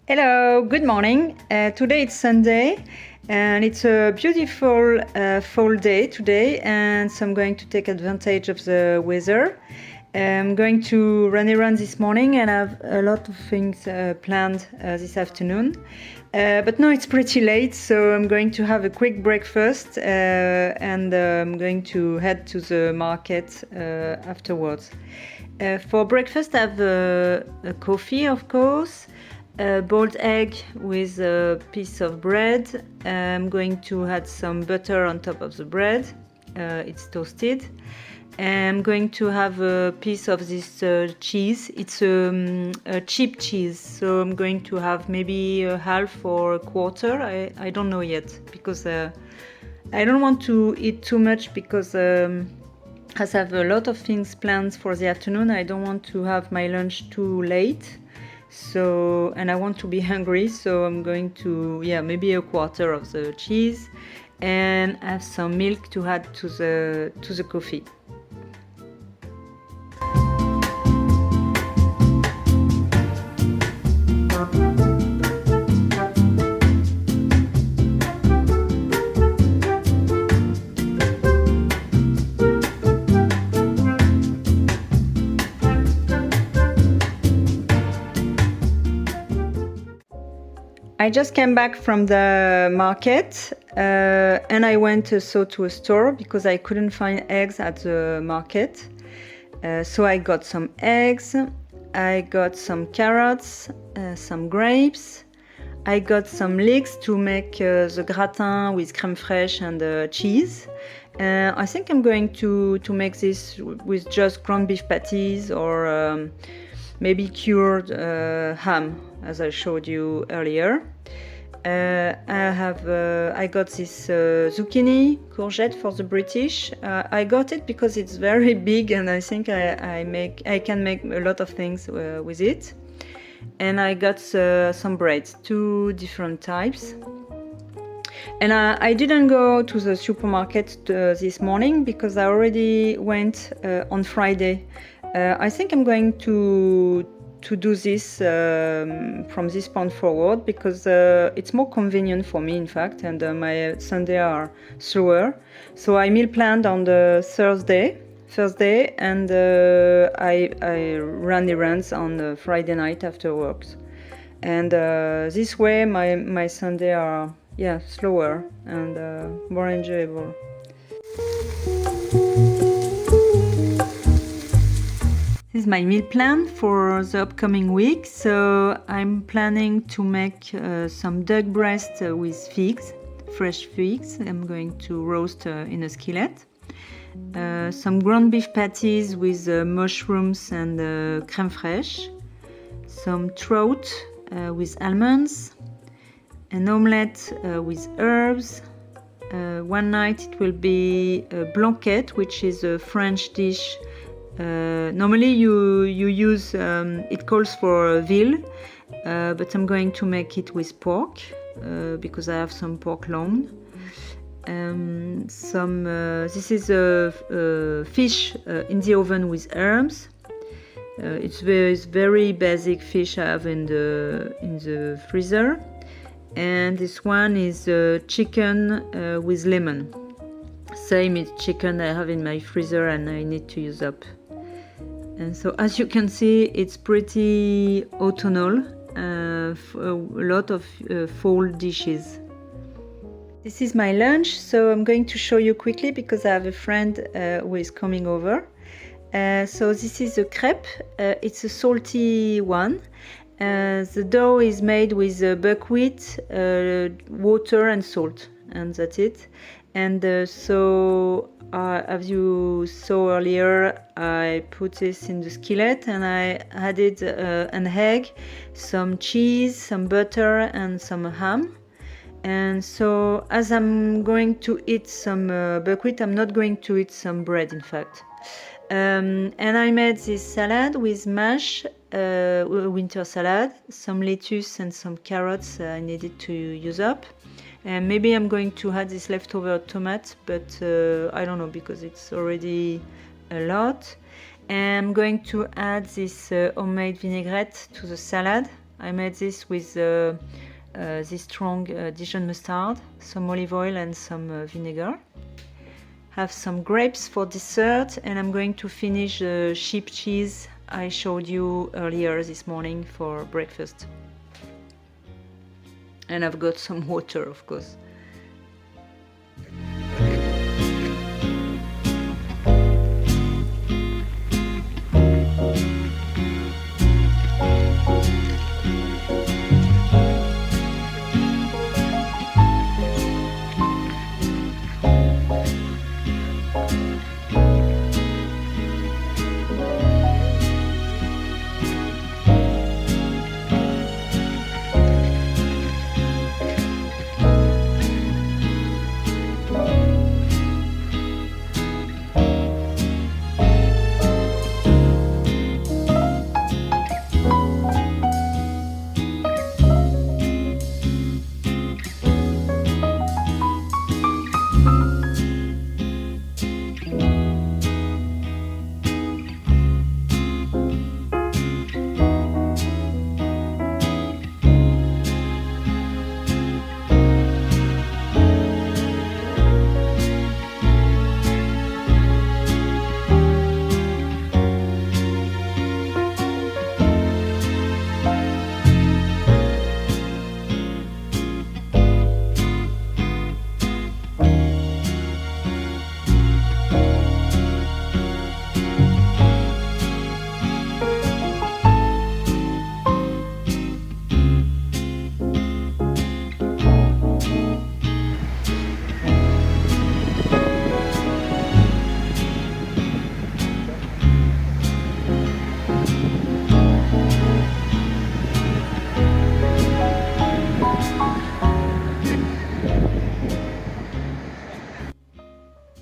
Hello, good morning. Today it's Sunday and it's a beautiful fall day today, and so I'm going to take advantage of the weather. I'm going to run around this morning and have a lot of things planned this afternoon. But now it's pretty late, so I'm going to have a quick breakfast and I'm going to head to the market afterwards. For breakfast I have a coffee, of course, a boiled egg with a piece of bread. I'm going to add some butter on top of the bread. It's toasted. I'm going to have a piece of this cheese. It's a cheap cheese, so I'm going to have maybe a half or a quarter. I don't know yet, because I don't want to eat too much, because as I have a lot of things planned for the afternoon, I don't want to have my lunch too late. So, and I want to be hungry, so I'm going to, maybe a quarter of the cheese and have some milk to add to the coffee. I just came back from the market and I went also to a store because I couldn't find eggs at the market. So I got some eggs, I got some carrots, some grapes, I got some leeks to make the gratin with crème fraîche and cheese. I think I'm going to make this with just ground beef patties or maybe cured ham, as I showed you earlier. I got this zucchini courgette for the British. I got it because it's very big and I think I can make a lot of things with it. And I got some breads, 2 different types. And I didn't go to the supermarket this morning because I already went on Friday. I think I'm going to do this from this point forward because it's more convenient for me, in fact, and my Sunday are slower. So I meal planned on the Thursday, and I run errands on the Friday night after work. And this way my Sunday are slower and more enjoyable. This is my meal plan for the upcoming week. So I'm planning to make some duck breast with figs, fresh figs. I'm going to roast in a skillet. Some ground beef patties with mushrooms and crème fraîche. Some trout with almonds. An omelette with herbs. One night it will be a blanquette, which is a French dish. Normally you use, it calls for veal, but I'm going to make it with pork because I have some pork loin. This is a fish in the oven with herbs. It's very basic fish I have in the freezer. And this one is chicken with lemon. Same is chicken I have in my freezer and I need to use up. And so as you can see, it's pretty autumnal, a lot of fall dishes. This is my lunch, so I'm going to show you quickly because I have a friend who is coming over. So this is a crepe, it's a salty one. The dough is made with buckwheat, water and salt, and that's it. And as you saw earlier, I put this in the skillet and I added an egg, some cheese, some butter and some ham. And so as I'm going to eat some buckwheat, I'm not going to eat some bread, in fact. And I made this salad with mash, winter salad, some lettuce and some carrots I needed to use up. And maybe I'm going to add this leftover tomato, but I don't know because it's already a lot. And I'm going to add this homemade vinaigrette to the salad. I made this with this strong Dijon mustard, some olive oil and some vinegar. Have some grapes for dessert, and I'm going to finish the sheep cheese I showed you earlier this morning for breakfast. And I've got some water, of course.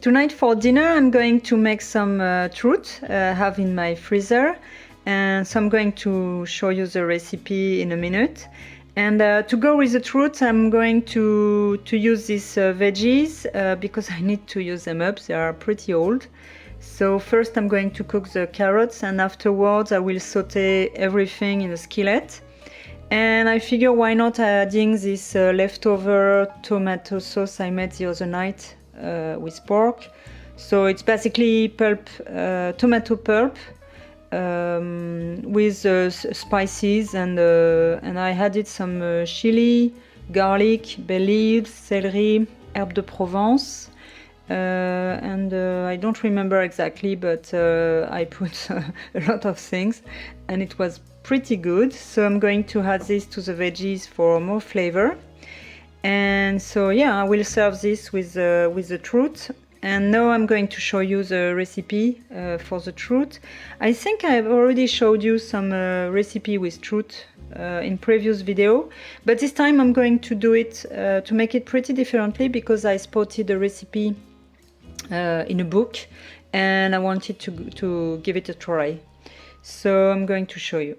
Tonight for dinner I'm going to make some trout I have in my freezer, and so I'm going to show you the recipe in a minute. And to go with the trout I'm going to use these veggies because I need to use them up, they are pretty old. So first I'm going to cook the carrots, and afterwards I will saute everything in a skillet. And I figure why not adding this leftover tomato sauce I made the other night with pork. So it's basically pulp, tomato pulp with spices, and I added some chili, garlic, bay leaves, celery, herbe de Provence, and I don't remember exactly, but I put a lot of things and it was pretty good. So I'm going to add this to the veggies for more flavor. And so yeah, I will serve this with the trout. And now I'm going to show you the recipe for the trout. I think I've already showed you some recipe with trout in previous video, but this time I'm going to do it to make it pretty differently, because I spotted a recipe in a book and I wanted to give it a try. So I'm going to show you.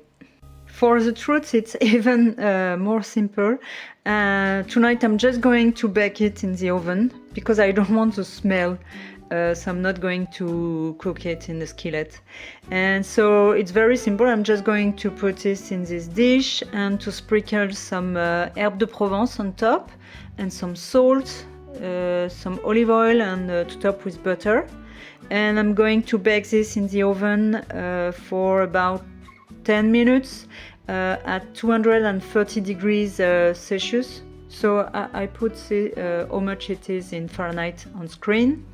For the trout it's even more simple. Tonight I'm just going to bake it in the oven because I don't want to smell, so I'm not going to cook it in the skillet. And so it's very simple. I'm just going to put this in this dish and to sprinkle some herbe de Provence on top, and some salt, some olive oil, and to top with butter. And I'm going to bake this in the oven for about 10 minutes at 230 degrees Celsius. So I put how much it is in Fahrenheit on screen.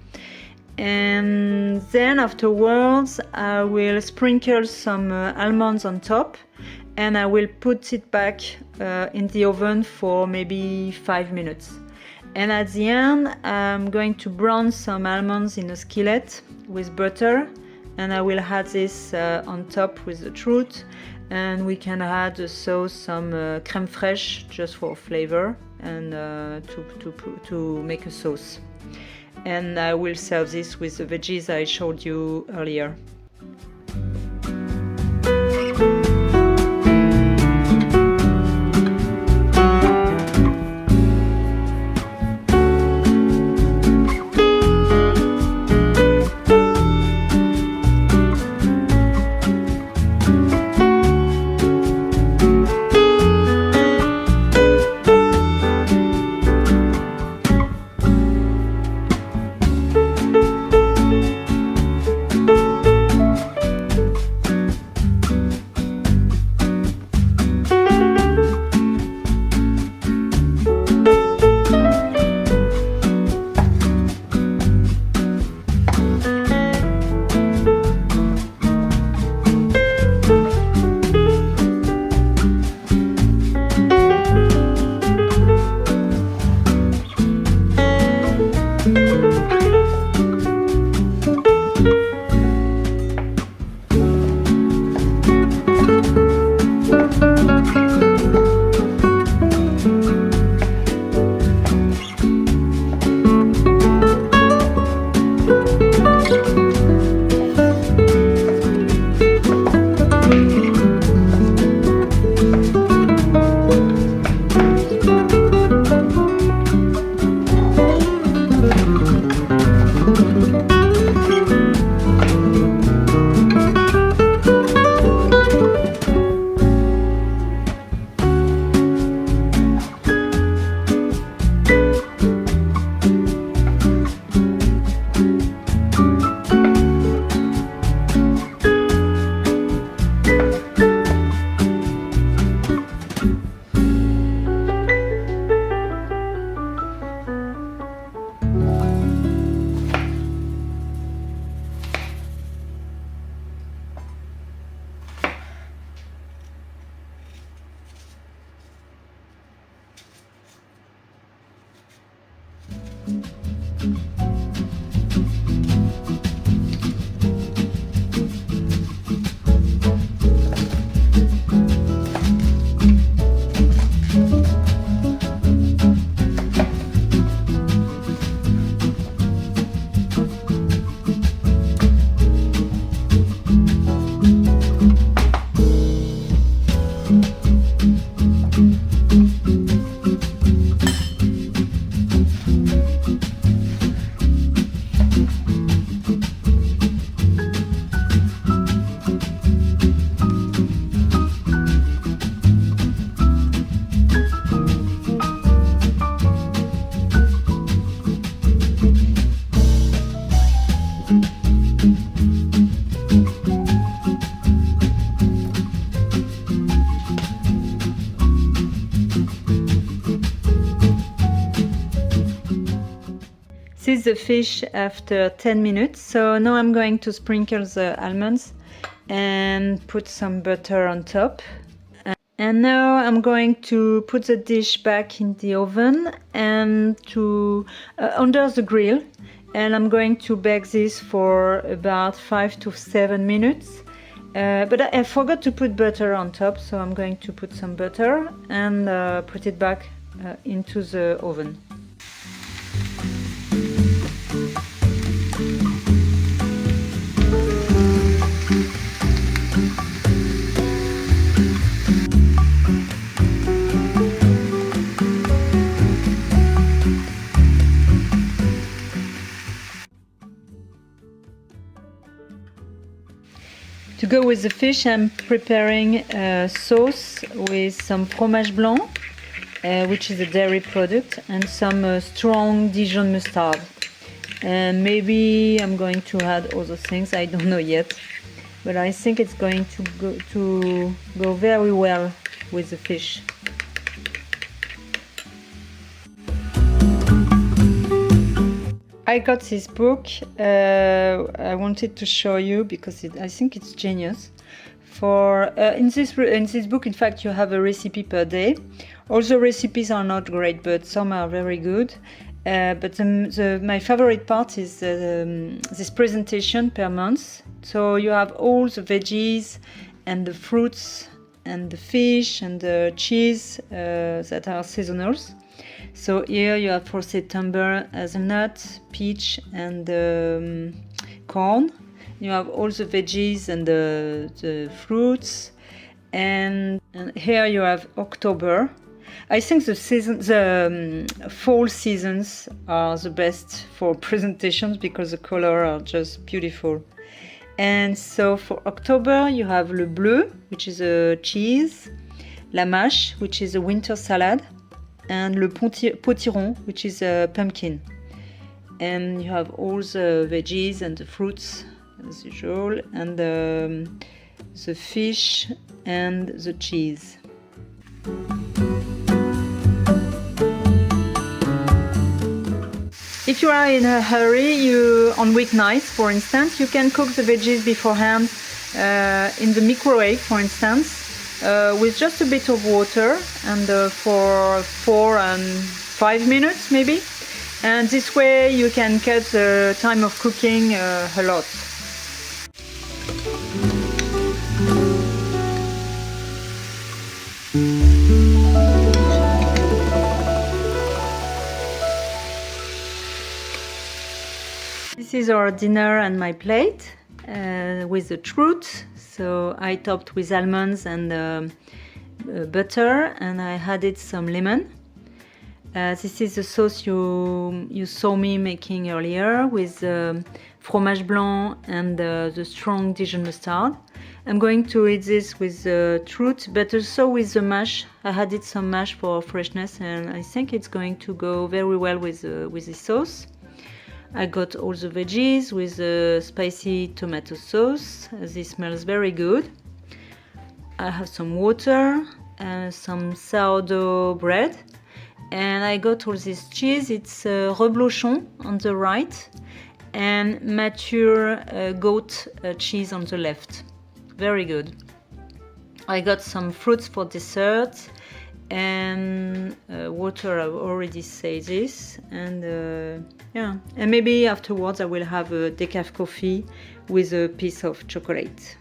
And then afterwards I will sprinkle some almonds on top, and I will put it back in the oven for maybe 5 minutes. And at the end I'm going to brown some almonds in a skillet with butter, and I will add this on top with the trout. And we can add a sauce, some crème fraîche, just for flavor, and to make a sauce. And I will serve this with the veggies I showed you earlier. This is the fish after 10 minutes. So now I'm going to sprinkle the almonds and put some butter on top. And now I'm going to put the dish back in the oven and to under the grill, and I'm going to bake this for about 5 to 7 minutes. But I forgot to put butter on top, so I'm going to put some butter and put it back into the oven. To go with the fish, I'm preparing a sauce with some fromage blanc, which is a dairy product, and some strong Dijon mustard. And maybe I'm going to add other things, I don't know yet. But I think it's going to go very well with the fish. I got this book. I wanted to show you because I think it's genius. In this book, in fact, you have a recipe per day. All the recipes are not great, but some are very good. But my favorite part is this presentation per month. So you have all the veggies and the fruits and the fish and the cheese that are seasonals. So here you have for September hazelnut, peach and corn. You have all the veggies and the fruits. And here you have October. I think the fall seasons are the best for presentations because the colors are just beautiful. And so for October you have le bleu, which is a cheese, la mâche, which is a winter salad, and le potiron, which is a pumpkin. And you have all the veggies and the fruits as usual, and the fish and the cheese. If you are in a hurry, on weeknights, for instance, you can cook the veggies beforehand in the microwave, for instance, with just a bit of water and for 4 and 5 minutes maybe. And this way you can cut the time of cooking a lot. This is our dinner and my plate with the trout. So I topped with almonds and butter, and I added some lemon. This is the sauce you saw me making earlier with fromage blanc and the strong Dijon mustard. I'm going to eat this with trout, but also with the mash. I added some mash for freshness, and I think it's going to go very well with this sauce. I got all the veggies with the spicy tomato sauce. This smells very good. I have some water and some sourdough bread. And I got all this cheese. It's reblochon on the right and mature goat cheese on the left. Very good. I got some fruits for dessert and water. I already say this, and yeah, and maybe afterwards I will have a decaf coffee with a piece of chocolate.